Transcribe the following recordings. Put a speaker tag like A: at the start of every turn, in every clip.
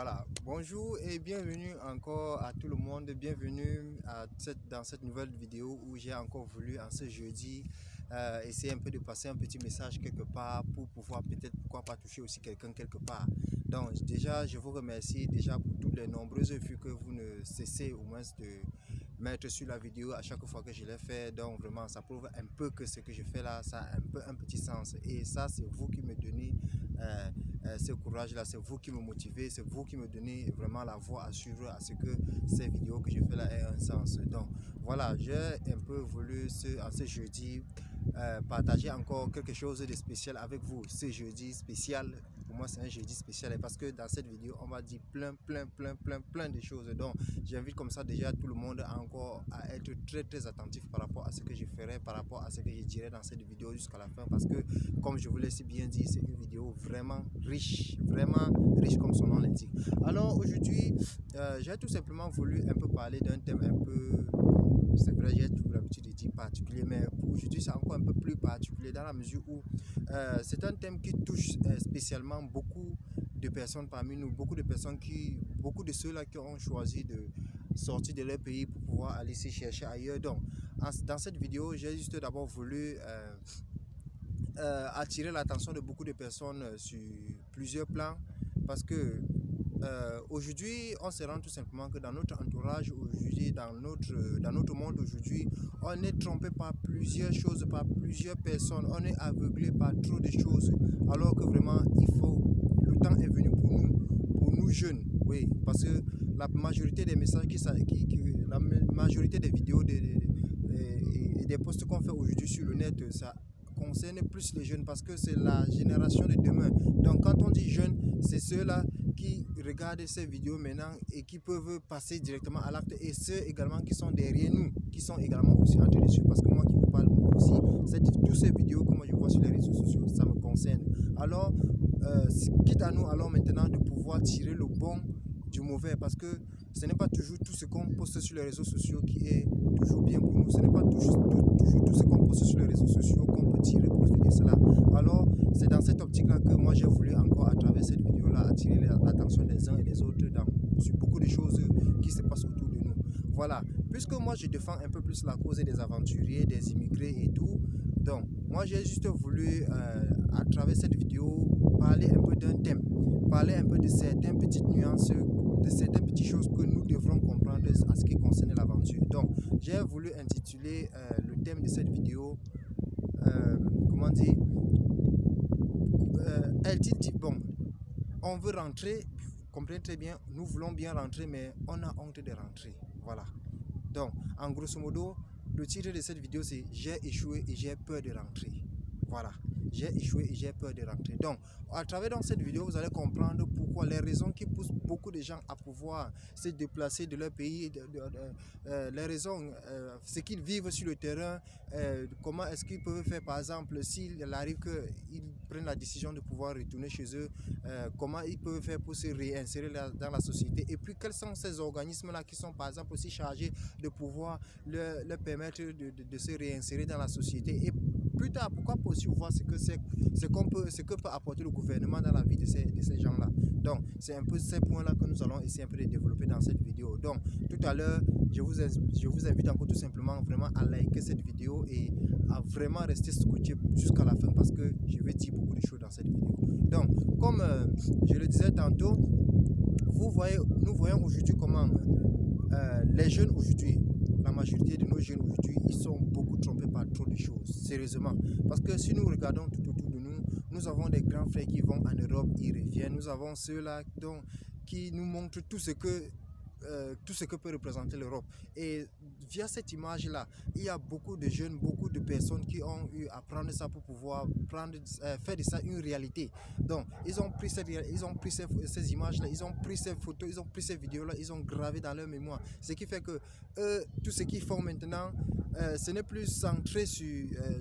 A: Voilà, bonjour et bienvenue encore à tout le monde. Bienvenue dans cette nouvelle vidéo où j'ai encore voulu en ce jeudi essayer un peu de passer un petit message quelque part pour pouvoir peut-être, pourquoi pas, toucher aussi quelqu'un quelque part. Donc déjà, je vous remercie déjà pour toutes les nombreuses vues que vous ne cessez au moins de mettre sur la vidéo à chaque fois que je l'ai fait. Donc vraiment, ça prouve un peu que ce que je fais là, ça a un petit sens. Et ça, c'est vous qui me donnez ce courage-là, c'est vous qui me motivez, c'est vous qui me donnez vraiment la voie à suivre à ce que ces vidéos que je fais là aient un sens. Donc voilà, j'ai un peu voulu en ce jeudi partager encore quelque chose de spécial avec vous. Ce jeudi spécial, pour moi c'est un jeudi spécial parce que dans cette vidéo on va dire plein de choses. Donc j'invite comme ça déjà tout le monde à être très attentif par rapport à ce que je ferai, par rapport à ce que je dirai dans cette vidéo jusqu'à la fin, parce que comme je vous l'ai si bien dit, c'est une vidéo vraiment riche comme son nom l'indique. Alors aujourd'hui j'ai tout simplement voulu un peu parler d'un thème un peu, c'est vrai, j'ai toujours l'habitude de dire particulier, mais pour aujourd'hui c'est encore un peu plus particulier dans la mesure où c'est un thème qui touche spécialement beaucoup de personnes parmi nous, beaucoup de ceux-là qui ont choisi de sortir de leur pays pour pouvoir aller se chercher ailleurs. Donc dans cette vidéo, j'ai juste d'abord voulu attirer l'attention de beaucoup de personnes sur plusieurs plans, parce que aujourd'hui on se rend tout simplement que dans notre entourage aujourd'hui, dans notre monde aujourd'hui, on est trompé par plusieurs choses, par plusieurs personnes, on est aveuglé par trop de choses, alors que vraiment le temps est venu pour nous jeunes, oui, parce que la majorité des messages la majorité des vidéos et des posts qu'on fait aujourd'hui sur le net, ça concerne plus les jeunes parce que c'est la génération de demain. Donc quand on dit jeunes, c'est ceux-là qui regardent ces vidéos maintenant et qui peuvent passer directement à l'acte, et ceux également qui sont derrière nous, qui sont également aussi en train de suivre, parce que moi qui vous parle aussi, toutes ces vidéos que moi je vois sur les réseaux sociaux, ça me concerne. Alors quitte à nous alors maintenant de pouvoir tirer le bon du mauvais, parce que ce n'est pas toujours tout ce qu'on poste sur les réseaux sociaux qui est toujours bien pour nous, ce n'est pas toujours tout ce qu'on poste sur les réseaux sociaux qu'on peut tirer profit de cela. Alors c'est dans cette optique là que moi j'ai voulu encore à travers cette vidéo là attirer l'attention des uns et des autres sur beaucoup de choses qui se passent autour de nous. Voilà, puisque moi je défends un peu plus la cause des aventuriers, des immigrés et tout, donc moi j'ai juste voulu à travers cette vidéo parler un peu d'un thème, parler un peu de certaines petites nuances, de certaines petites choses que nous devrons comprendre en ce qui concerne l'aventure. Donc j'ai voulu intituler le thème de cette vidéo comment dire, elle dit bon, on veut rentrer, comprenez très bien, nous voulons bien rentrer mais on a honte de rentrer. Voilà, donc en grosso modo le titre de cette vidéo c'est j'ai échoué et j'ai peur de rentrer. Voilà, j'ai échoué et j'ai peur de rentrer. Donc à travers cette vidéo vous allez comprendre pourquoi, les raisons qui poussent beaucoup de gens à pouvoir se déplacer de leur pays, les raisons, ce qu'ils vivent sur le terrain, comment est-ce qu'ils peuvent faire, par exemple s'il arrive qu'ils prennent la décision de pouvoir retourner chez eux, comment ils peuvent faire pour se réinsérer dans la société, et puis quels sont ces organismes là qui sont par exemple aussi chargés de pouvoir leur permettre de se réinsérer dans la société, et plus tard pourquoi pas aussi voir ce que peut apporter le gouvernement dans la vie de ces gens là. Donc c'est un peu ces points là que nous allons essayer un peu de développer dans cette vidéo. Donc tout à l'heure je vous invite encore tout simplement vraiment à liker cette vidéo et à vraiment rester scotché jusqu'à la fin, parce que je vais dire beaucoup de choses dans cette vidéo. Donc comme je le disais tantôt, nous voyons aujourd'hui comment les jeunes aujourd'hui, la majorité de nos jeunes aujourd'hui, ils sont beaucoup trompés par trop de choses, sérieusement. Parce que si nous regardons tout autour de nous, nous avons des grands frères qui vont en Europe, ils reviennent. Nous avons ceux-là qui nous montrent tout ce que peut représenter l'Europe. Et via cette image-là, il y a beaucoup de jeunes, beaucoup de personnes qui ont eu à prendre ça pour pouvoir faire de ça une réalité. Donc, ils ont pris ces images-là, ils ont pris ces photos, ils ont pris ces vidéos-là, ils ont gravé dans leur mémoire. Ce qui fait que tout ce qu'ils font maintenant, ce n'est plus centré sur,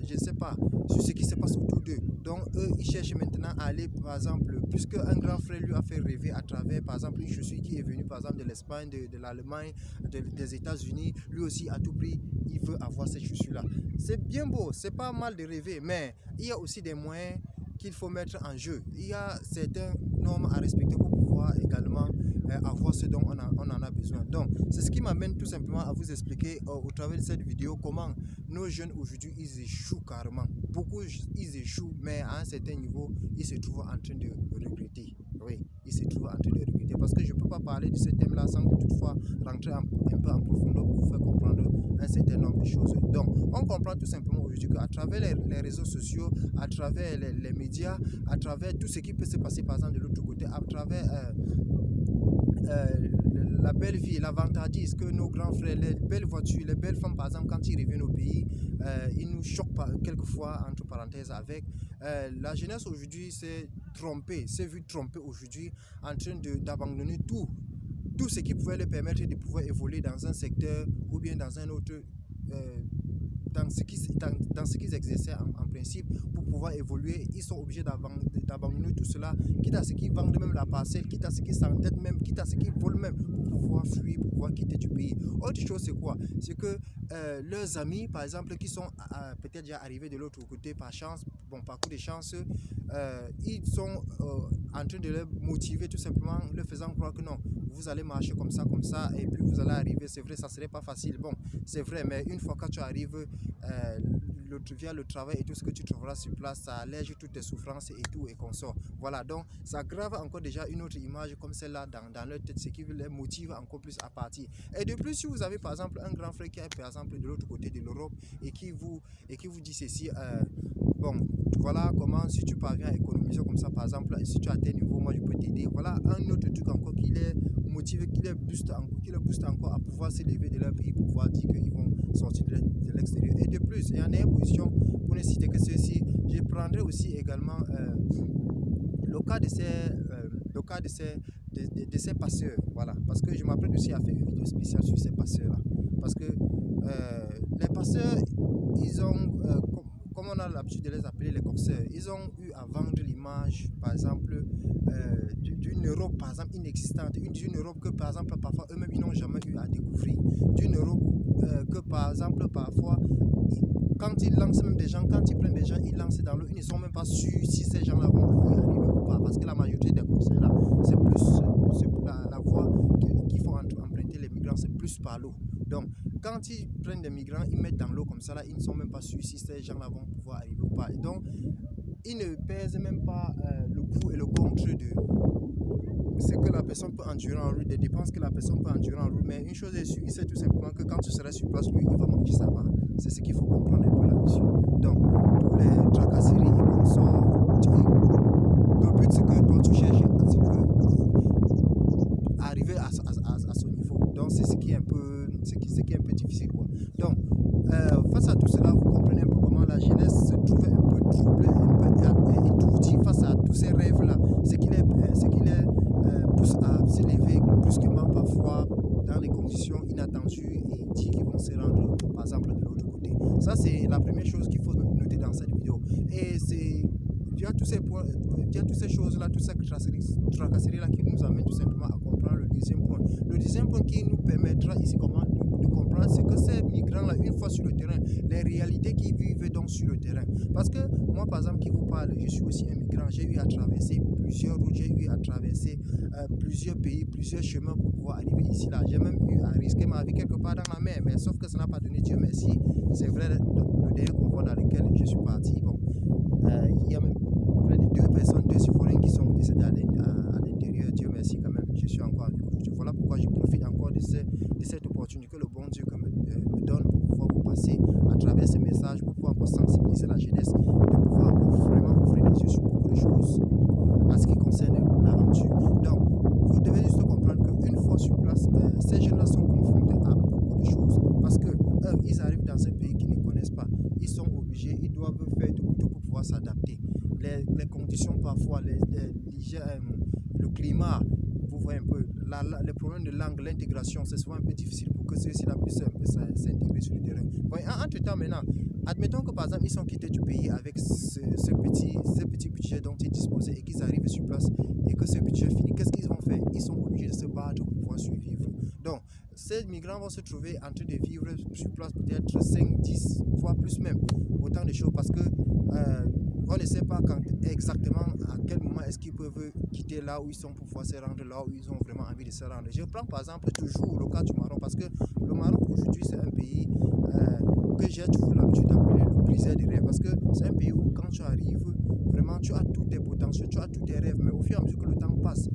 A: je ne sais pas, sur ce qui se passe autour d'eux. Donc, eux, ils cherchent maintenant à aller, par exemple, puisque un grand frère lui a fait rêver à travers, par exemple, une chaussure qui est venue, par exemple, de l'Espagne, de l'Allemagne, des États-Unis, lui aussi, à tout prix, il veut avoir cette chaussure-là. C'est bien beau, c'est pas mal de rêver, mais il y a aussi des moyens qu'il faut mettre en jeu. Il y a certaines normes à respecter pour pouvoir également avoir ce dont on en a besoin. Donc, c'est ce qui m'amène tout simplement à vous expliquer au travers de cette vidéo comment nos jeunes aujourd'hui, ils échouent carrément. Beaucoup, ils échouent, mais à un certain niveau, ils se trouvent en train de regretter. Oui, ils se trouvent en train de regretter parce que je ne peux pas parler de ce thème-là sans toutefois rentrer un peu en profondeur pour vous faire comprendre un certain nombre de choses. Donc, on comprend tout simplement aujourd'hui qu'à travers les réseaux sociaux, à travers les médias, à travers tout ce qui peut se passer par exemple de l'autre côté, à travers la belle vie, l'avantagise que nos grands frères, les belles voitures, les belles femmes, par exemple, quand ils reviennent au pays, ils nous choquent quelquefois, entre parenthèses, avec. La jeunesse aujourd'hui s'est trompée, s'est vue tromper aujourd'hui en train d'abandonner tout ce qui pouvait leur permettre de pouvoir évoluer dans un secteur ou bien dans un autre. Dans ce qu'ils exerçaient en principe pour pouvoir évoluer, ils sont obligés d'abandonner tout cela, quitte à ce qu'ils vendent même la parcelle, quitte à ce qu'ils s'endettent même, quitte à ce qu'ils volent même pour pouvoir fuir, pour pouvoir quitter du pays. Autre chose, c'est quoi? C'est que leurs amis, par exemple, qui sont peut-être déjà arrivés de l'autre côté par chance, bon, par coup de chance, ils sont en train de les motiver tout simplement, leur faisant croire que non, vous allez marcher comme ça, et puis vous allez arriver. C'est vrai, ça serait pas facile. Bon, c'est vrai, mais une fois que tu arrives via le travail et tout ce que tu trouveras sur place, ça allège toutes tes souffrances et tout et consort. Voilà, donc ça grave encore déjà une autre image comme celle-là dans leur tête, ce qui les motive encore plus à partir. Et de plus, si vous avez par exemple un grand frère qui est par exemple de l'autre côté de l'Europe et qui vous dit ceci, bon, voilà comment, si tu parviens à économiser comme ça, par exemple, si tu as tes niveaux, moi je peux t'aider. Voilà un autre truc encore qui les motive, qui les booste encore à pouvoir s'élever de leur pays pour pouvoir dire qu'ils vont sortir de l'extérieur. Et de plus, il y en a une position, pour ne citer que ceci, je prendrai aussi également le cas de ces passeurs. Voilà, parce que je m'apprête aussi à faire une vidéo spéciale sur ces passeurs-là. Parce que les passeurs, ils ont, comme on a l'habitude de les appeler les corsaires, ils ont eu à vendre l'image, par exemple, d'une Europe, par exemple, inexistante, d'une Europe que, par exemple, parfois, eux-mêmes, ils n'ont jamais eu à découvrir, d'une Europe que, par exemple, parfois, quand ils lancent même des gens, quand ils prennent des gens, ils lancent dans l'eau, ils ne sont même pas sûrs si ces gens-là vont y arriver ou pas, parce que la majorité des conseils là, c'est plus la voie qu'il faut emprunter les migrants, c'est plus par l'eau. Donc, quand ils prennent des migrants, ils mettent dans l'eau comme ça, là, ils ne sont même pas sûrs si ces gens-là vont pouvoir arriver ou pas. Et donc, ils ne pèsent même pas le pour et le contre de ce que la personne peut endurer en route, des dépenses que la personne peut endurer en route. Mais une chose est sûre, il sait tout simplement que quand tu seras sur place, lui, il va manger sa part. C'est ce qu'il faut comprendre un peu là-dessus. Donc, pour les tracasseries et consorts, le but c'est que toi tu cherches à arriver à son niveau. Donc, c'est ce qui est un peu, difficile, quoi. Donc, face à tout cela, vous comprenez un peu comment la jeunesse se trouvait un peu troublée, un peu étourdie face à tous ces rêves-là. Ce qui les pousse à s'élever brusquement parfois dans des conditions inattendues et dire qu'ils vont se rendre, par exemple, de l'autre côté. Ça, c'est la première chose qu'il faut noter dans cette vidéo. Et c'est via tous ces points, via toutes ces choses-là, toutes ces tracasseries-là qui nous amènent tout simplement à comprendre le deuxième point. Le deuxième point qui nous permettra ici comment de comprendre, c'est que ces migrants-là, une fois sur le terrain, les réalités qu'ils vivent donc sur le terrain. Parce que moi, par exemple, qui vous parle, je suis aussi un migrant. J'ai eu à traverser plusieurs routes, j'ai eu à traverser plusieurs pays, plusieurs chemins pour pouvoir arriver ici, là. J'ai même eu à risquer ma vie quelque part dans la mer, mais sauf que ça n'a pas donné, Dieu merci. C'est vrai, le dernier convoi dans lequel je suis parti, bon, il y a même près de 2 personnes, 2 citoyens qui sont décédés à l'intérieur. Dieu merci quand même, je suis encore en vie aujourd'hui. Voilà pourquoi je profite encore de cette opportunité que le bon Dieu me donne pour pouvoir vous passer à travers ces messages, pour pouvoir encore sensibiliser la jeunesse, de pouvoir encore vraiment ouvrir les yeux sur beaucoup de choses à ce qui concerne l'aventure. Donc, vous devez juste comprendre qu'une fois sur place, ces jeunes-là sont confrontés à beaucoup de choses parce que ils arrivent dans un pays qu'ils ne connaissent pas. Ils sont obligés, ils doivent faire tout pour pouvoir s'adapter. Les conditions parfois, le climat, vous voyez un peu, les problèmes de langue, l'intégration, c'est souvent un peu difficile pour que ceux-ci puissent un peu s'intégrer sur le terrain. Bon, entre-temps maintenant, admettons que par exemple ils sont quittés du pays avec ce petit budget dont ils disposaient et qu'ils arrivent sur place et que ce budget finit, qu'est-ce qu'ils vont faire? Ils sont obligés de se battre pour pouvoir survivre. Donc, ces migrants vont se trouver en train de vivre sur place peut-être 5, 10 voire plus même, autant de choses parce que on ne sait pas quand, exactement à quel moment est-ce qu'ils peuvent quitter là où ils sont pour pouvoir se rendre là où ils ont vraiment envie de se rendre. Je prends par exemple toujours le cas du Maroc parce que le Maroc aujourd'hui c'est un pays que j'ai toujours l'habitude d'appeler le briseur de rêves parce que c'est un pays où quand tu arrives, vraiment tu as tous tes potentiels, tu as tous tes rêves, mais au fur et à mesure que le temps passe,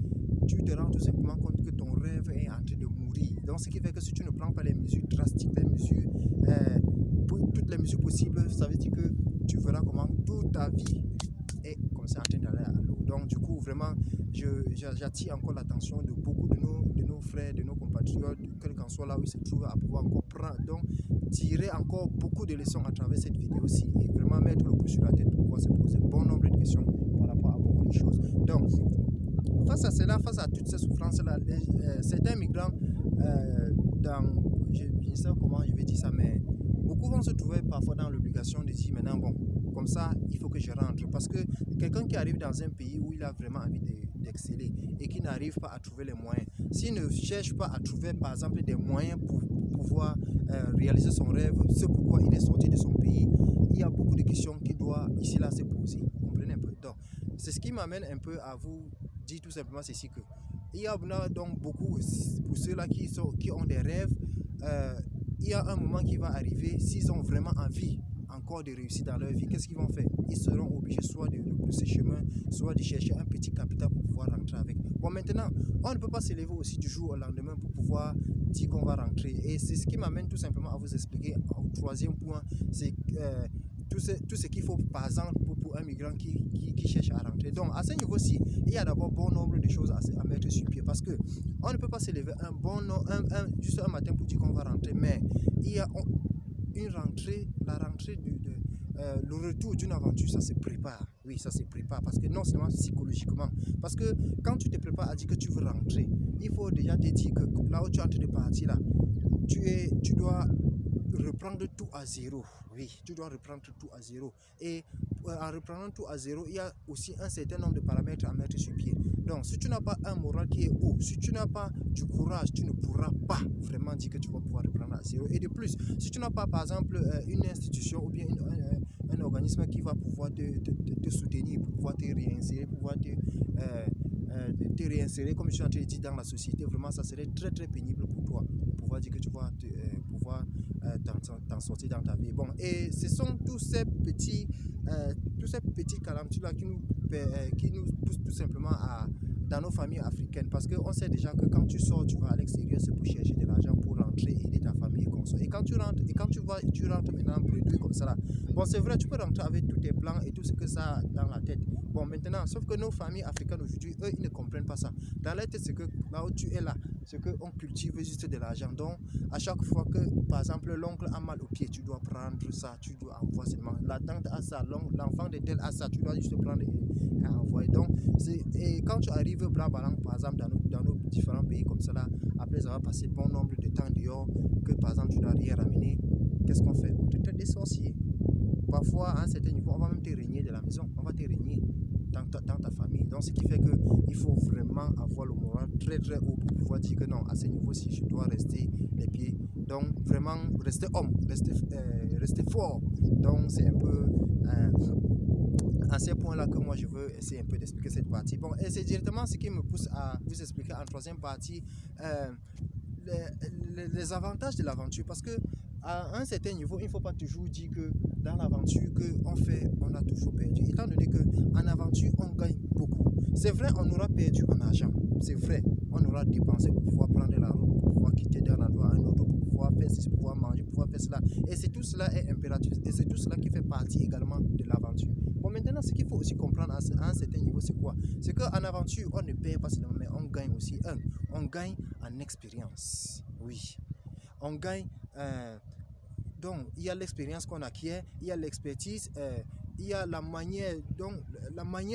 A: tu te rends tout simplement compte que ton rêve est en train de mourir. Donc ce qui fait que si tu ne prends pas les mesures drastiques, les mesures, toutes les mesures possibles, ça veut dire que tu verras comment toute ta vie est comme ça en train d'aller à l'eau. Donc du coup vraiment j'attire encore l'attention de beaucoup de nos frères, de nos compatriotes, quel qu'en soit là où ils se trouvent, à pouvoir encore prendre, donc tirer encore beaucoup de leçons à travers cette vidéo-ci et vraiment mettre le coup sur la tête pour pouvoir se poser bon nombre de questions par rapport à beaucoup de choses. Donc face à cela, face à toutes ces souffrances-là, certains migrants, je ne sais pas comment je vais dire ça, mais beaucoup vont se trouver parfois dans l'obligation de dire maintenant, bon, comme ça, il faut que je rentre. Parce que quelqu'un qui arrive dans un pays où il a vraiment envie d'exceller et qui n'arrive pas à trouver les moyens, s'il ne cherche pas à trouver, par exemple, des moyens pour pouvoir réaliser son rêve, c'est pourquoi il est sorti de son pays, il y a beaucoup de questions qu'il doit ici là se poser. Vous comprenez un peu? Donc, c'est ce qui m'amène un peu à vous dire tout simplement ceci que il y a donc beaucoup, pour ceux-là qui ont des rêves, il y a un moment qui va arriver, s'ils ont vraiment envie encore de réussir dans leur vie, qu'est-ce qu'ils vont faire? Ils seront obligés soit de repousser chemin, soit de chercher un petit capital pour pouvoir rentrer avec. Bon, maintenant, on ne peut pas se lever aussi du jour au lendemain pour pouvoir dire qu'on va rentrer. Et c'est ce qui m'amène tout simplement à vous expliquer au troisième point, c'est tout ce qu'il faut, par exemple, pour un migrant qui cherche à rentrer. Donc, à ce niveau-ci, il y a d'abord bon nombre de choses à mettre sur pied parce que on ne peut pas se lever juste un matin pour dire qu'on va rentrer, mais il y a une rentrée, la rentrée le retour d'une aventure, ça se prépare. Oui, ça se prépare parce que non seulement psychologiquement, parce que quand tu te prépares à dire que tu veux rentrer, il faut déjà te dire que là où tu es en train de partir là, tu dois reprendre tout à zéro. Oui, tu dois reprendre tout à zéro. Et en reprenant tout à zéro, il y a aussi un certain nombre de paramètres à mettre sur pied. Donc, si tu n'as pas un moral qui est haut, si tu n'as pas du courage, tu ne pourras pas vraiment dire que tu vas pouvoir reprendre à zéro. Et de plus, si tu n'as pas, par exemple, une institution ou bien un organisme qui va pouvoir te soutenir, pour pouvoir te réinsérer, pour pouvoir te réinsérer, comme je suis en train de dire, dans la société, vraiment, ça serait très, très pénible pour toi de pouvoir dire que tu vas pouvoir t'en sortir dans ta vie. Bon, et ce sont tous ces petits calamités-là qui nous poussent tout simplement dans nos familles africaines. Parce qu'on sait déjà que quand tu sors, tu vas à l'extérieur, c'est pour chercher de l'argent, pour rentrer, aider ta famille et comme ça. Et quand tu rentres, tu rentres maintenant bredouille comme ça là. Bon, c'est vrai, tu peux rentrer avec tous tes plans et tout ce que ça a dans la tête. Bon, maintenant, sauf que nos familles africaines aujourd'hui, eux, ils ne comprennent pas ça. Dans leur tête, c'est que là où tu es là, c'est qu'on cultive juste de l'argent. Donc, à chaque fois que, par exemple, l'oncle a mal au pied, tu dois prendre ça, tu dois envoyer seulement. La tante a ça, l'enfant de tel a ça, tu dois juste prendre et envoyer. Donc, et quand tu arrives blanc blanc, par exemple, dans nos différents pays comme ça, là, après avoir passé bon nombre de temps dehors, que par exemple, tu n'as rien ramené, qu'est-ce qu'on fait? On te traite des sorciers. Parfois, à un certain niveau, on va même te régner de la maison, on va te régner dans ta famille. Donc, ce qui fait qu'il faut vraiment avoir le moral très très haut pour pouvoir dire que non, à ce niveau-ci, je dois rester les pieds. Donc, vraiment, rester homme, rester fort. Donc, c'est un peu à ces points-là que moi, je veux essayer un peu d'expliquer cette partie. Bon, et c'est directement ce qui me pousse à vous expliquer en troisième partie les avantages de l'aventure. Parce que à un certain niveau, il ne faut pas toujours dire que dans l'aventure on a toujours perdu. Étant donné qu'en aventure, on gagne beaucoup. C'est vrai, on aura perdu en argent. C'est vrai, on aura dépensé pour pouvoir prendre la route, pour pouvoir quitter d'un endroit à un autre, pour pouvoir faire ceci, pour pouvoir manger, pour pouvoir faire cela. Et c'est tout cela est impératif. Et c'est tout cela qui fait partie également de l'aventure. Bon, maintenant, ce qu'il faut aussi comprendre à un certain niveau, c'est quoi? C'est qu'en aventure, on ne perd pas seulement, mais on gagne aussi. On gagne en expérience. Oui. On gagne... donc, il y a l'expérience qu'on acquiert, il y a l'expertise, il y a la manière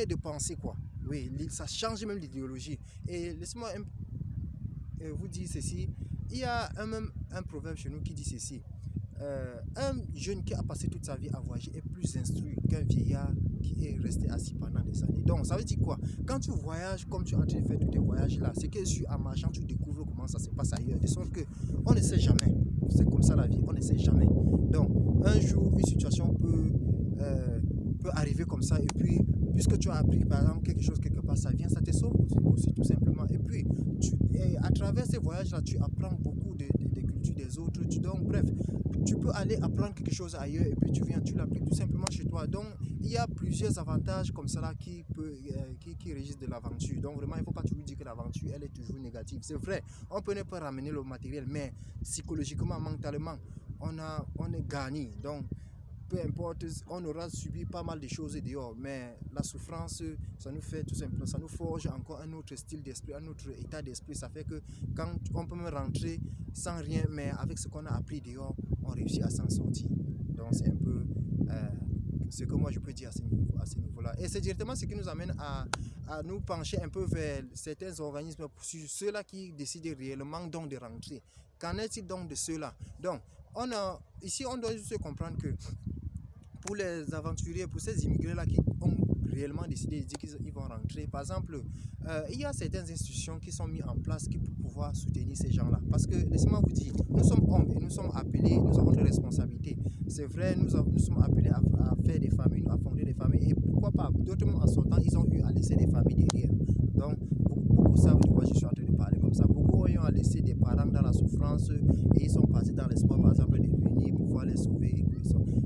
A: de penser, quoi. Oui, ça change même l'idéologie. Et laissez-moi vous dire ceci. Il y a un proverbe chez nous qui dit ceci. Un jeune qui a passé toute sa vie à voyager est plus instruit qu'un vieillard qui est resté assis pendant des années. Donc, ça veut dire quoi? Quand tu voyages, comme tu es en train de faire tous tes voyages là, c'est que en marchant, tu découvres comment ça se passe ailleurs. De sorte qu'on ne sait jamais. C'est comme ça la vie, on ne sait jamais. Donc, un jour, une situation peut peut arriver comme ça, et puis, puisque tu as appris par exemple quelque chose quelque part, ça vient, ça te sauve aussi tout simplement. Et puis, à travers ces voyages-là, tu apprends beaucoup des cultures des autres. Donc, bref, tu peux aller apprendre quelque chose ailleurs, et puis tu viens, tu l'appliques tout simplement chez toi. Donc, il y a plusieurs avantages comme ça là qui régissent de l'aventure. Donc, vraiment, il ne faut pas toujours dire que l'aventure, elle est toujours négative. C'est vrai, on peut ne pas ramener le matériel, mais psychologiquement, mentalement, on est gagné. Donc, peu importe, on aura subi pas mal de choses dehors, mais la souffrance, ça nous fait tout simplement, ça nous forge encore un autre style d'esprit, un autre état d'esprit. Ça fait que quand on peut me rentrer sans rien, mais avec ce qu'on a appris dehors, on réussit à s'en sortir. Donc c'est un peu ce que moi je peux dire à ce niveau-là. Et c'est directement ce qui nous amène à nous pencher un peu vers certains organismes, sur ceux-là qui décident réellement donc de rentrer. Qu'en est-il donc de ceux-là? Donc, ici on doit juste comprendre que pour les aventuriers, pour ces immigrés-là qui ont réellement décidé de dire qu'ils vont rentrer, par exemple, il y a certaines institutions qui sont mises en place pour pouvoir soutenir ces gens-là. Parce que, laissez-moi vous dire, nous sommes hommes et nous sommes appelés, nous avons des responsabilités. C'est vrai, nous sommes appelés à faire des familles, à fonder des familles. Et pourquoi pas, d'autres en sortant, ils ont eu à laisser des familles derrière. Donc, beaucoup savent de quoi je suis en train de parler comme ça. Beaucoup ont eu à laisser des parents dans la souffrance et ils sont partis dans l'espoir, par exemple, de venir pour pouvoir les sauver.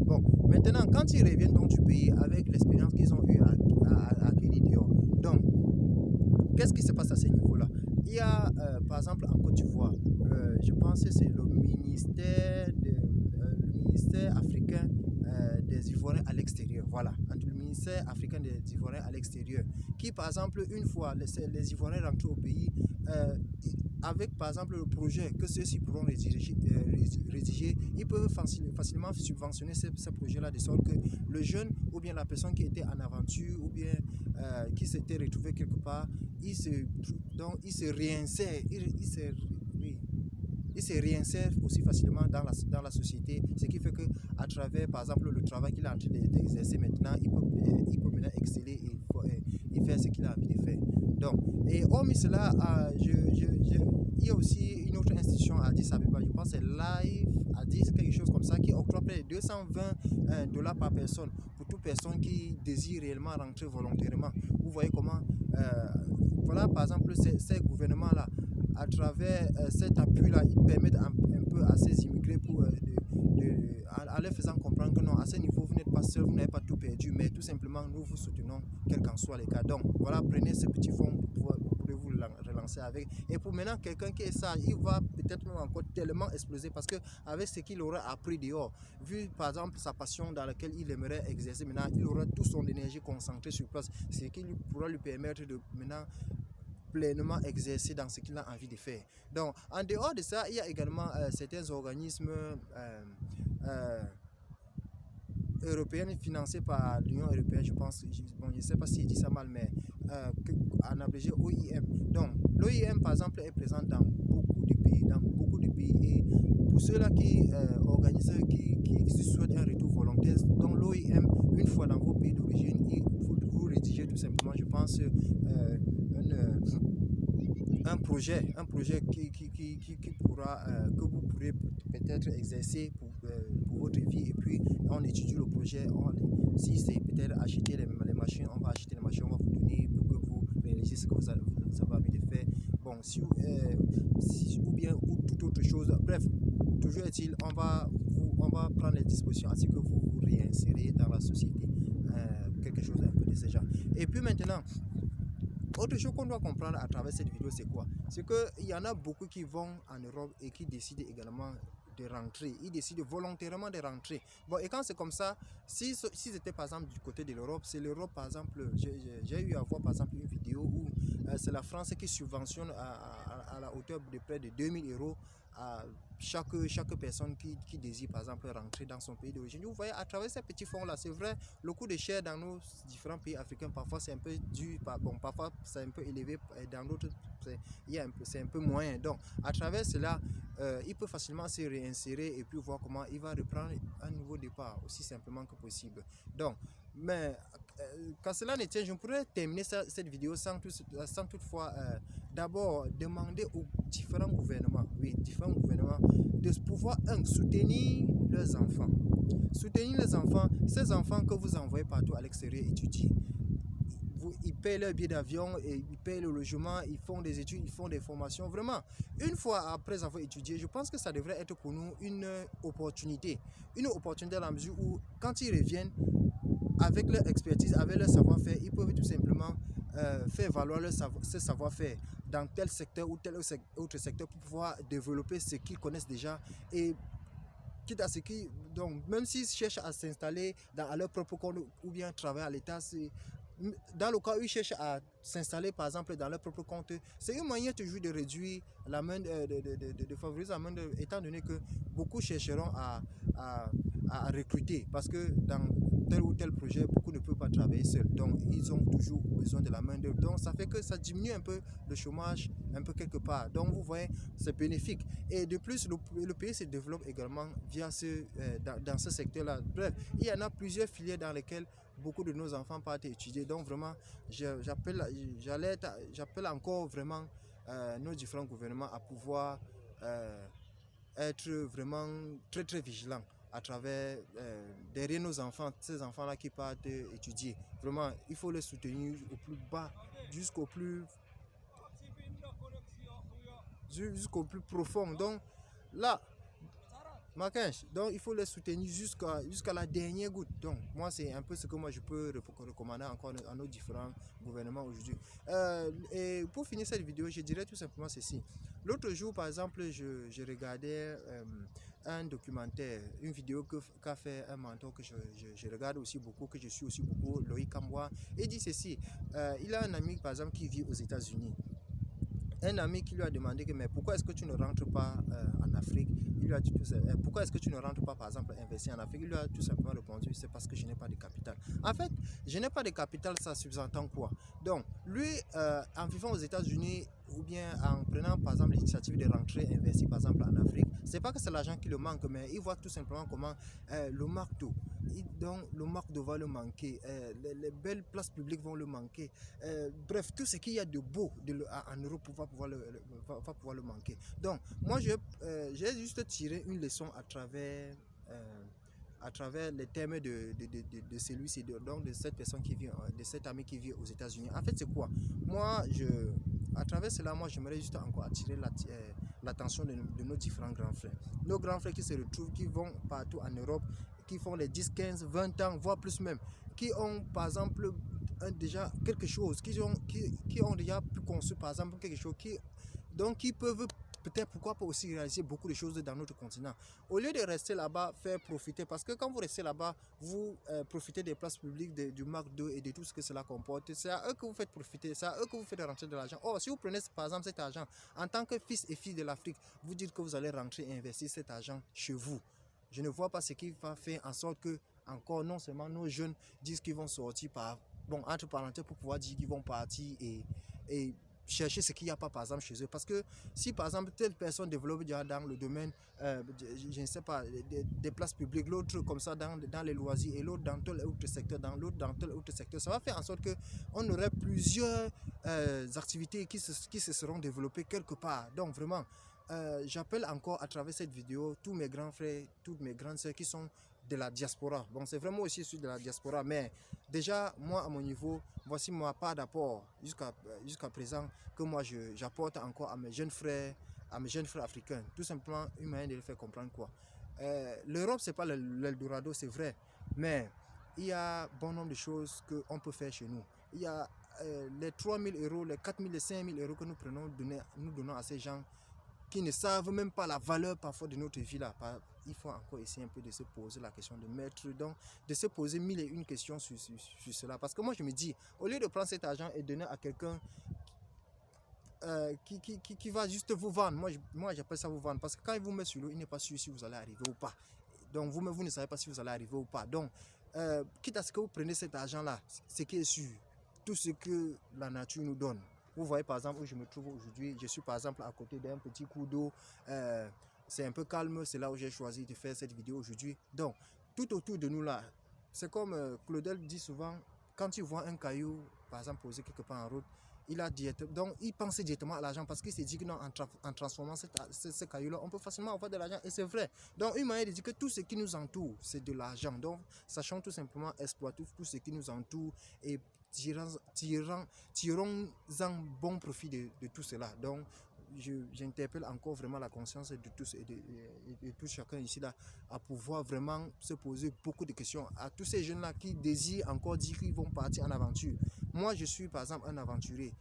A: Bon, maintenant, quand ils reviennent dans du pays avec l'expérience qu'ils ont eu à acquérir dehors, donc, qu'est-ce qui se passe à ce niveau-là? Il y a, par exemple, en Côte d'Ivoire, je pense que c'est le ministère africain des Ivoiriens à l'extérieur. Voilà, le ministère africain des Ivoiriens à l'extérieur, qui, par exemple, une fois les Ivoiriens rentrent au pays, avec par exemple le projet que ceux-ci pourront rédiger, ils peuvent facilement subventionner ce projet-là, de sorte que le jeune ou bien la personne qui était en aventure ou bien qui s'était retrouvé quelque part, il se réinsère, il se réinsère aussi facilement dans la société, ce qui fait que à travers par exemple le travail qu'il a en train d'exercer maintenant, il peut maintenant exceller et faire ce qu'il a envie de faire. Donc, et hormis cela, il y a aussi une autre institution à Addis Abeba, je pense que c'est Life Addis, quelque chose comme ça, qui octroie près de 220 dollars par personne pour toute personne qui désire réellement rentrer volontairement. Vous voyez comment, voilà, par exemple, ces gouvernements-là, à travers cet appui-là, ils permettent un peu à ces immigrés en leur faisant comprendre que non, à ce niveau, vous n'êtes pas seul, vous n'avez pas tout perdu, mais tout simplement, nous vous soutenons, quel qu'en soit les cas. Donc, voilà, prenez ce petit fonds pour vous relancer avec. Et pour maintenant, quelqu'un qui est sage, il va peut-être même encore tellement exploser parce qu'avec ce qu'il aura appris dehors, vu par exemple sa passion dans laquelle il aimerait exercer, maintenant, il aura toute son énergie concentrée sur place, ce qui pourra lui permettre de maintenant pleinement exercer dans ce qu'il a envie de faire. Donc, en dehors de ça, il y a également certains organismes européens financés par l'Union européenne, je pense, je ne sais pas si je dis ça mal, mais en abrégé OIM. Donc, l'OIM, par exemple, est présent dans beaucoup de pays, et pour ceux-là qui organisent, qui souhaitent un retour volontaire, donc l'OIM, une fois dans vos pays d'origine, vous rédigez tout simplement, je pense, un projet qui pourra, que vous pourrez peut-être exercer pour votre vie, et puis on étudie le projet. Si c'est peut-être acheter les machines, on va acheter les machines, on va vous donner pour que vous réalisez ce que vous avez envie de faire. Bon, ou bien toute autre chose. Bref, toujours est-il, on va prendre les dispositions à ce que vous vous réinsérez dans la société. Quelque chose un peu de ce genre. Et puis maintenant, autre chose qu'on doit comprendre à travers cette vidéo, c'est quoi? C'est qu'il y en a beaucoup qui vont en Europe et qui décident également de rentrer. Ils décident volontairement de rentrer. Bon, et quand c'est comme ça, si c'était par exemple du côté de l'Europe, c'est l'Europe par exemple, j'ai eu à voir par exemple une vidéo où c'est la France qui subventionne à la hauteur de près de 2000 € à chaque personne qui désire par exemple rentrer dans son pays d'origine. Vous voyez, à travers ces petits fonds là, c'est vrai, le coût de chair dans nos différents pays africains, parfois c'est un peu dur, bon, parfois c'est un peu élevé, et dans d'autres c'est un peu moyen. Donc à travers cela, il peut facilement se réinsérer et puis voir comment il va reprendre un nouveau départ aussi simplement que possible. Donc, mais Qu'à cela ne tient, je pourrais terminer cette vidéo sans toutefois d'abord demander aux différents gouvernements, oui, différents gouvernements, de pouvoir soutenir leurs enfants. Soutenir les enfants, ces enfants que vous envoyez partout à l'extérieur étudier. Ils payent leur billet d'avion, ils payent le logement, ils font des études, ils font des formations. Vraiment, une fois après avoir étudié, je pense que ça devrait être pour nous une opportunité. Une opportunité dans la mesure où, quand ils reviennent, avec leur expertise, avec leur savoir-faire, ils peuvent tout simplement faire valoir ce savoir-faire dans tel secteur ou tel autre secteur pour pouvoir développer ce qu'ils connaissent déjà et quitte à ce qui, donc même s'ils cherchent à s'installer à leur propre compte ou bien travailler à l'État, dans le cas où ils cherchent à s'installer par exemple dans leur propre compte, c'est une manière toujours de réduire la main, de favoriser la main d'œuvre, étant donné que beaucoup chercheront à recruter parce que dans tel ou tel projet, beaucoup ne peuvent pas travailler seuls. Donc, ils ont toujours besoin de la main d'œuvre. Donc, ça fait que ça diminue un peu le chômage, un peu quelque part. Donc, vous voyez, c'est bénéfique. Et de plus, le pays se développe également via dans ce secteur-là. Bref, il y en a plusieurs filières dans lesquelles beaucoup de nos enfants partent étudier. Donc, vraiment, j'appelle encore vraiment nos différents gouvernements à pouvoir être vraiment très très vigilants à travers derrière nos enfants, ces enfants-là qui partent étudier. Vraiment, il faut les soutenir au plus bas, jusqu'au plus profond. Donc là, Makench, donc il faut les soutenir jusqu'à la dernière goutte. Donc moi c'est un peu ce que moi je peux recommander encore à nos différents gouvernements aujourd'hui. Et pour finir cette vidéo, je dirais tout simplement ceci. L'autre jour par exemple, je regardais un documentaire, une vidéo qu'a fait un mentor que je regarde aussi beaucoup, que je suis aussi beaucoup, Loïc Kamboua, et dit ceci. Il a un ami par exemple qui vit aux États-Unis. Un ami qui lui a demandé que mais pourquoi est-ce que tu ne rentres pas en Afrique. Il lui a dit pourquoi est-ce que tu ne rentres pas par exemple investir en Afrique. Il lui a tout simplement répondu c'est parce que je n'ai pas de capital. En fait, je n'ai pas de capital, ça sous-entend quoi? Donc lui en vivant aux États-Unis ou bien en prenant par exemple l'initiative de rentrer investir par exemple en Afrique, c'est pas que c'est l'argent qui le manque, mais il voit tout simplement comment le marteau, donc le marteau va le manquer, les belles places publiques vont le manquer, bref, tout ce qu'il y a de beau en Europe va pouvoir le manquer. Donc moi j'ai juste tiré une leçon à travers les thèmes de celui-ci, donc de cette personne qui vit, de cet ami qui vit aux États-Unis. En fait, c'est quoi? Moi, à travers cela, moi, j'aimerais juste encore attirer l'attention de nos différents grands frères. Nos grands frères qui se retrouvent, qui vont partout en Europe, qui font les 10, 15, 20 ans, voire plus même, qui ont, par exemple, déjà quelque chose, qui ont déjà pu construire, par exemple, quelque chose, qui peuvent peut-être pourquoi pas aussi réaliser beaucoup de choses dans notre continent. Au lieu de rester là-bas, faire profiter, parce que quand vous restez là-bas, vous profitez des places publiques, du Mark II et de tout ce que cela comporte. C'est à eux que vous faites profiter, c'est à eux que vous faites rentrer de l'argent. Or, si vous prenez par exemple cet argent, en tant que fils et fille de l'Afrique, vous dites que vous allez rentrer et investir cet argent chez vous. Je ne vois pas ce qui va faire en sorte que, encore non seulement nos jeunes disent qu'ils vont sortir entre parenthèses pour pouvoir dire qu'ils vont partir et chercher ce qu'il n'y a pas par exemple chez eux. Parce que si par exemple telle personne développe déjà dans le domaine, je ne sais pas, des places publiques, l'autre comme ça dans les loisirs et l'autre dans tel autre secteur, ça va faire en sorte qu'on aurait plusieurs activités qui se seront développées quelque part. Donc vraiment, j'appelle encore à travers cette vidéo tous mes grands frères, toutes mes grandes sœurs qui sont de la diaspora. Bon, c'est vraiment aussi issu de la diaspora, mais déjà, moi, à mon niveau, voici ma part d'apport jusqu'à présent que moi, j'apporte encore à mes jeunes frères africains. Tout simplement, une manière de les faire comprendre quoi. L'Europe, c'est pas l'Eldorado, c'est vrai, mais il y a bon nombre de choses qu'on peut faire chez nous. Il y a les 3 000 euros, les 4 000, les 5 000 euros que nous donnons à ces gens qui ne savent même pas la valeur parfois de notre vie là. Il faut encore essayer un peu de se poser la question de se poser mille et une questions sur cela. Parce que moi je me dis, au lieu de prendre cet argent et donner à quelqu'un qui va juste vous vendre, moi j'appelle ça vous vendre, parce que quand il vous met sur l'eau, il n'est pas sûr si vous allez arriver ou pas. Donc vous ne savez pas si vous allez arriver ou pas. Donc quitte à ce que vous preniez cet argent là, ce qui est sûr, tout ce que la nature nous donne. Vous voyez par exemple où je me trouve aujourd'hui, je suis par exemple à côté d'un petit cours d'eau, c'est un peu calme, c'est là où j'ai choisi de faire cette vidéo aujourd'hui. Donc tout autour de nous là, c'est comme Claudel dit souvent, quand il voit un caillou, par exemple, posé quelque part en route, donc il pense directement à l'argent parce qu'il s'est dit que non, en transformant ce caillou-là, on peut facilement avoir de l'argent. Et c'est vrai. Donc, une manière de dire que tout ce qui nous entoure, c'est de l'argent. Donc, sachons tout simplement exploiter tout ce qui nous entoure et tirons-en bon profit de tout cela. Donc, j'interpelle encore vraiment la conscience de tous et de tout chacun ici là à pouvoir vraiment se poser beaucoup de questions à tous ces jeunes là qui désirent encore dire qu'ils vont partir en aventure. Moi je suis par exemple un aventurier.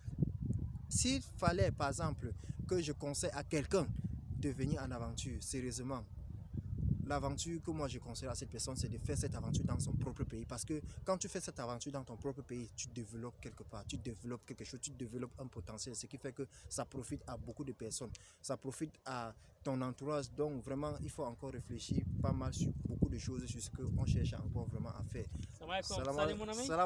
A: S'il fallait par exemple que je conseille à quelqu'un de venir en aventure, sérieusement, l'aventure que moi je conseille à cette personne, c'est de faire cette aventure dans son propre pays. Parce que quand tu fais cette aventure dans ton propre pays, tu développes quelque part, tu développes quelque chose, tu développes un potentiel, ce qui fait que ça profite à beaucoup de personnes, ça profite à ton entourage. Donc vraiment, il faut encore réfléchir pas mal sur beaucoup de choses, sur ce qu'on cherche encore vraiment à faire. Salam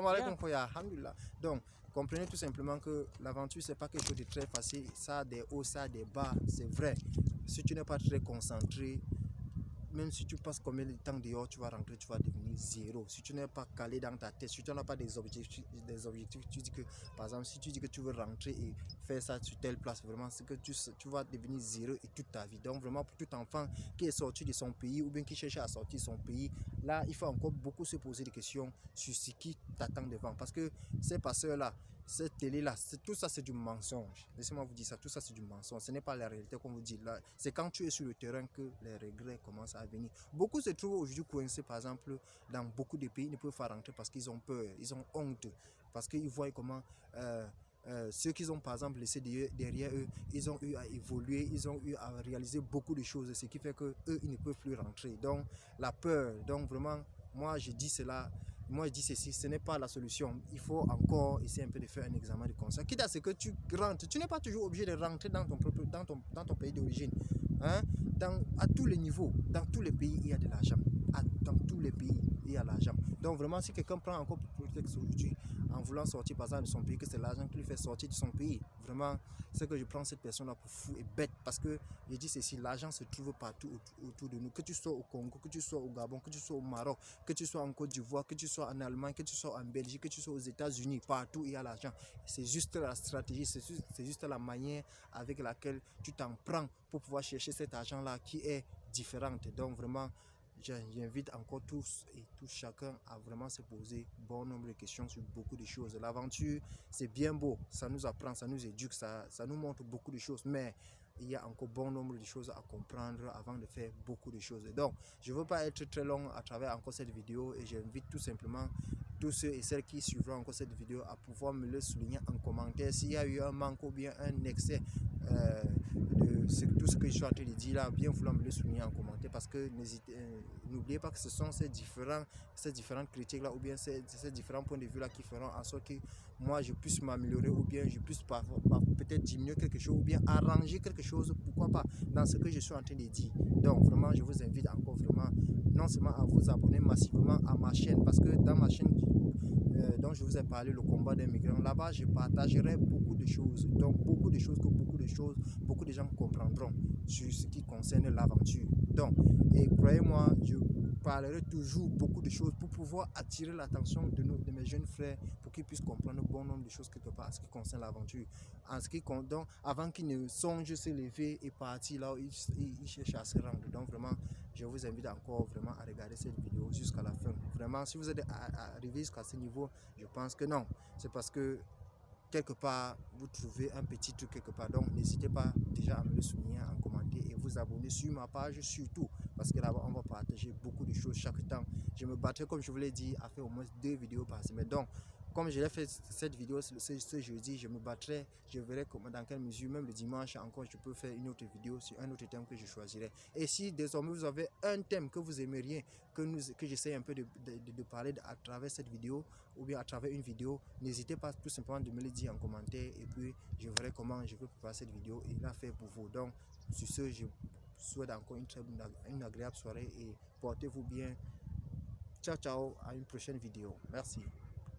A: alaikum, alhamdulillah. Donc, comprenez tout simplement que l'aventure, c'est pas quelque chose de très facile. Ça a des hauts, ça a des bas, c'est vrai. Si tu n'es pas très concentré, même si tu passes combien de temps dehors, tu vas rentrer, tu vas devenir zéro. Si tu n'es pas calé dans ta tête, si tu n'as pas des objectifs, tu dis que, par exemple, si tu dis que tu veux rentrer et faire ça sur telle place, vraiment, c'est que tu vas devenir zéro et toute ta vie. Donc, vraiment, pour tout enfant qui est sorti de son pays ou bien qui cherche à sortir de son pays, là, il faut encore beaucoup se poser des questions sur ce qui t'attend devant. Parce que ces passeurs-là, cette télé-là, tout ça c'est du mensonge. Laissez-moi vous dire ça, tout ça c'est du mensonge. Ce n'est pas la réalité qu'on vous dit. Là, c'est quand tu es sur le terrain que les regrets commencent à venir. Beaucoup se trouvent aujourd'hui coincés, par exemple, dans beaucoup de pays, ils ne peuvent pas rentrer parce qu'ils ont peur, ils ont honte, parce qu'ils voient comment ceux qu'ils ont par exemple laissé derrière eux, ils ont eu à évoluer, ils ont eu à réaliser beaucoup de choses, ce qui fait que eux ils ne peuvent plus rentrer. Donc la peur, donc vraiment, moi je dis cela. Moi, je dis ceci, ce n'est pas la solution. Il faut encore essayer un peu de faire un examen de conscience. Quitte à ce que tu rentres, tu n'es pas toujours obligé de rentrer dans ton pays d'origine. Hein? À tous les niveaux, dans tous les pays, il y a de l'argent. Dans tous les pays, il y a l'argent. Donc vraiment, si quelqu'un prend encore pour prétexte aujourd'hui, en voulant sortir par exemple de son pays, que c'est l'argent qui lui fait sortir de son pays, vraiment, c'est que je prends cette personne-là pour fou et bête. Parce que je dis ceci, l'argent se trouve partout autour de nous. Que tu sois au Congo, que tu sois au Gabon, que tu sois au Maroc, que tu sois en Côte d'Ivoire, que tu sois en Allemagne, que tu sois en Belgique, que tu sois aux États-Unis, partout il y a l'argent. C'est juste la stratégie, c'est juste la manière avec laquelle tu t'en prends pour pouvoir chercher cet argent-là qui est différente. Donc vraiment, j'invite encore tous et tout chacun à vraiment se poser bon nombre de questions sur beaucoup de choses. L'aventure, c'est bien beau, ça nous apprend, ça nous éduque, ça nous montre beaucoup de choses, mais il y a encore bon nombre de choses à comprendre avant de faire beaucoup de choses. Donc, je ne veux pas être très long à travers encore cette vidéo et j'invite tout simplement tous ceux et celles qui suivront encore cette vidéo à pouvoir me le souligner en commentaire s'il y a eu un manque ou bien un excès de tout ce que je suis en train de dire là, bien vouloir me le souligner en commentaire parce que n'oubliez pas que ce sont ces différentes critiques là ou bien ces différents points de vue là qui feront en sorte que moi je puisse m'améliorer ou bien je puisse peut-être diminuer quelque chose ou bien arranger quelque chose, pourquoi pas, dans ce que je suis en train de dire. Donc vraiment je vous invite encore vraiment non seulement à vous abonner massivement à ma chaîne parce que dans ma chaîne dont je vous ai parlé, le combat des migrants, là-bas je partagerai beaucoup de choses, donc beaucoup de choses beaucoup de gens comprendront sur ce qui concerne l'aventure. Donc, et croyez-moi, je parlerai toujours beaucoup de choses pour pouvoir attirer l'attention de mes jeunes frères pour qu'ils puissent comprendre un bon nombre de choses quelque part en ce qui concerne l'aventure. En ce qui donc, avant qu'ils ne songent se lever et partir là où ils cherchent à se rendre. Donc vraiment, je vous invite encore vraiment à regarder cette vidéo jusqu'à la fin. Vraiment, si vous êtes arrivé jusqu'à ce niveau, je pense que non. C'est parce que quelque part, vous trouvez un petit truc quelque part. Donc, n'hésitez pas déjà à me le souligner en commentaire et vous abonner sur ma page surtout. Parce que là-bas, on va partager beaucoup de choses chaque temps. Je me battrai, comme je vous l'ai dit, à faire au moins 2 vidéos par semaine. Donc, comme je l'ai fait cette vidéo ce jeudi, je me battrai, je verrai comment, dans quelle mesure, même le dimanche encore, je peux faire une autre vidéo sur un autre thème que je choisirai. Et si désormais vous avez un thème que vous aimeriez que j'essaie un peu de parler à travers cette vidéo ou bien à travers une vidéo, n'hésitez pas tout simplement de me le dire en commentaire et puis je verrai comment je peux préparer cette vidéo et la faire pour vous. Donc, sur ce, je souhaite encore une agréable soirée et portez-vous bien. Ciao, ciao, à une prochaine vidéo. Merci.